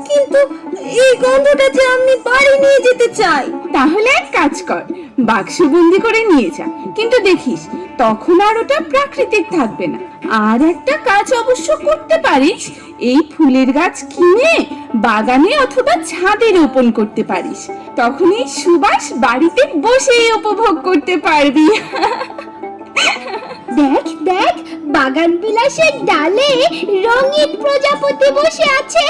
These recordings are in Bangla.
কিন্তু এই গন্ধটা যে আমি বাড়ি নিয়ে যেতে চাই। তাহলে এক কাজ কর, বাক্সবন্দি করে নিয়ে যা, কিন্তু দেখিস তখন আর ওটা প্রাকৃতিক থাকবে না। আর একটা কাজ অবশ্য করতে পারিস, এই ফুলের গাছ কিনে বাগানে অথবা ছাদে রোপণ করতে পারিস, তখন এই সুবাস বাড়িতে বসেই উপভোগ করতে পারবি। দেখ দেখ, বাগান বিলাসের ডালে রঙিন প্রজাপতি বসে আছে।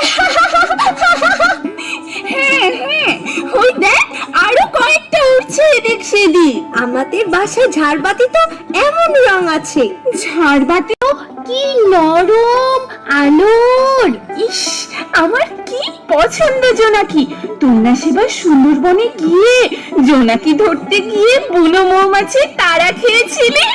হ্যাঁ হ্যাঁ, ওই দেখ আরো কয়েকটা উড়ছে এদিক সেদিক। আমাদের বাসায় ঝাড়বাতি তো এমন রং আছে। ঝাড়বাতি কি নরম আলোর! ইস, আমার কি পছন্দ জোনাকি। তুই না সেবার সুন্দরবনে গিয়ে জোনাকি ধরতে গিয়ে বুনো মৌমাছি তারা খেয়েছিলি।